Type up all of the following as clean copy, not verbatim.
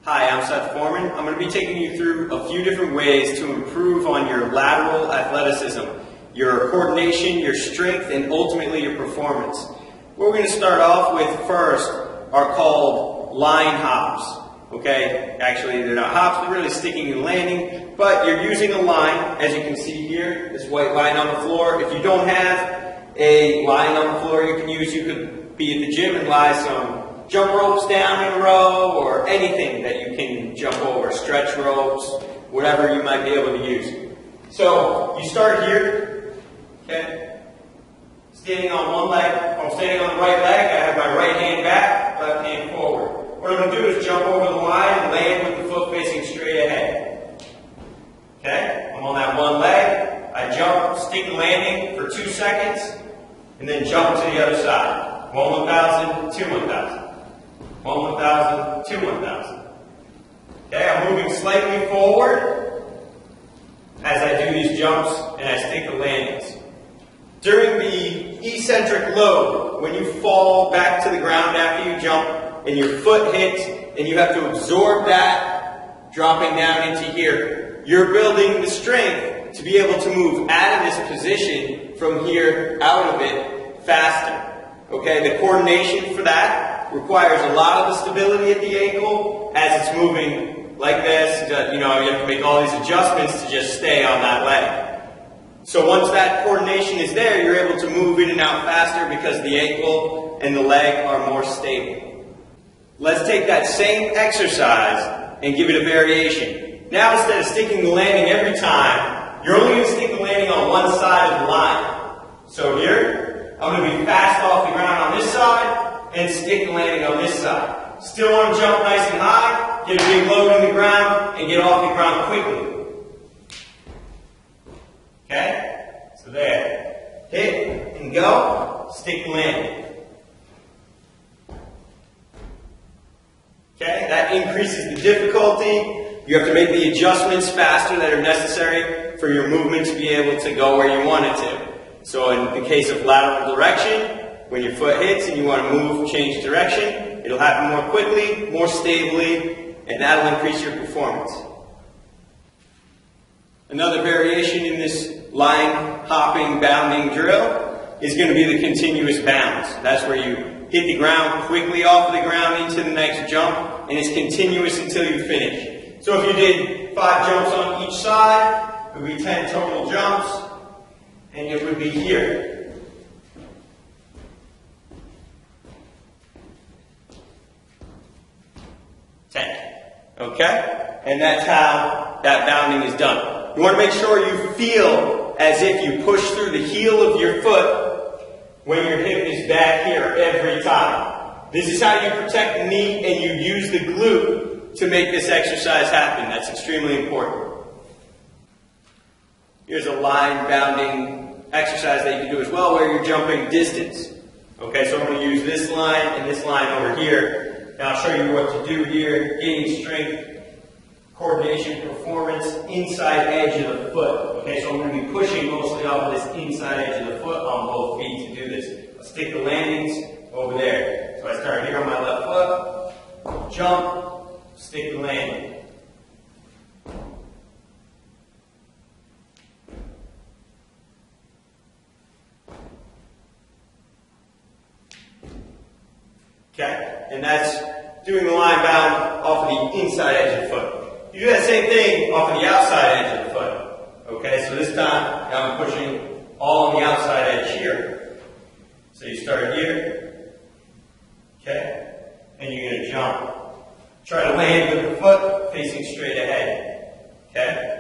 Hi, I'm Seth Foreman. I'm going to be taking you through a few different ways to improve on your lateral athleticism, your coordination, your strength, and ultimately your performance. What we're going to start off with first are called line hops. Okay, actually they're not hops, they're really sticking and landing, but you're using a line, as you can see here, this white line on the floor. If you don't have a line on the floor you could be at the gym and lie some jump ropes down in a row, or anything that you can jump over, stretch ropes, whatever you might be able to use. So you start here, okay, standing on one leg. If I'm standing on the right leg, I have my right hand back, left hand forward. What I'm going to do is jump over the line and land with the foot facing straight ahead. Okay, I'm on that one leg, I jump, stick landing for 2 seconds, and then jump to the other side. 1 1000, 2 1000. 1 1000, 2 1000. Okay, I'm moving slightly forward as I do these jumps and I stick the landings. During the eccentric load, when you fall back to the ground after you jump and your foot hits and you have to absorb that dropping down into here, you're building the strength to be able to move out of this position from here out of it faster. Okay, the coordination for that requires a lot of the stability at the ankle as it's moving like this. You have to make all these adjustments to just stay on that leg. So once that coordination is there, you're able to move in and out faster because the ankle and the leg are more stable. Let's take that same exercise and give it a variation. Now instead of sticking the landing every time, you're only going to stick the landing on one side of the line. So here, I'm going to be fast off the ground on this side and stick the landing on this side. Still want to jump nice and high, get a big load in the ground, and get off the ground quickly. Okay? So there. Hit and go, stick the landing. Okay? That increases the difficulty. You have to make the adjustments faster that are necessary for your movement to be able to go where you want it to. So in the case of lateral direction, when your foot hits and you want to move, change direction, it'll happen more quickly, more stably, and that'll increase your performance. Another variation in this line hopping, bounding drill is going to be the continuous bounds. That's where you hit the ground quickly off of the ground into the next jump, and it's continuous until you finish. So if you did 5 jumps on each side, it would be 10 total jumps, and it would be here. Okay? And that's how that bounding is done. You want to make sure you feel as if you push through the heel of your foot when your hip is back here every time. This is how you protect the knee and you use the glute to make this exercise happen. That's extremely important. Here's a line bounding exercise that you can do as well where you're jumping distance. Okay, so I'm going to use this line and this line over here. And I'll show you what to do here, gaining strength, coordination, performance, inside edge of the foot. Okay, so I'm going to be pushing mostly off of this inside edge of the foot on both feet to do this. I'll stick the landings over there. So I start here on my left foot, jump, stick the landing. Okay, and that's doing the line bound off of the inside edge of the foot. You do that same thing off of the outside edge of the foot. Okay, so this time I'm pushing all on the outside edge here. So you start here, okay, and you're going to jump. Try to land with the foot facing straight ahead, okay?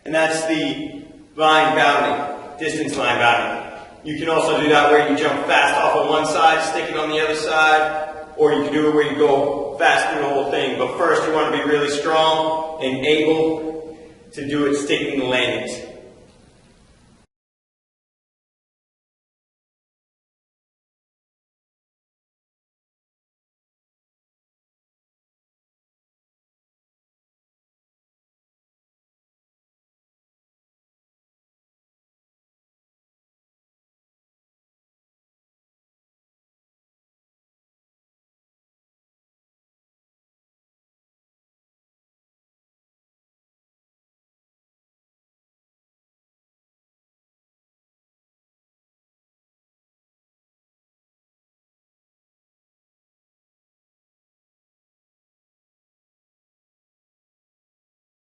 And that's the line bounding, distance line bounding. You can also do that where you jump fast off of one side, stick it on the other side, or you can do it where you go fast through the whole thing. But first you want to be really strong and able to do it sticking the landings.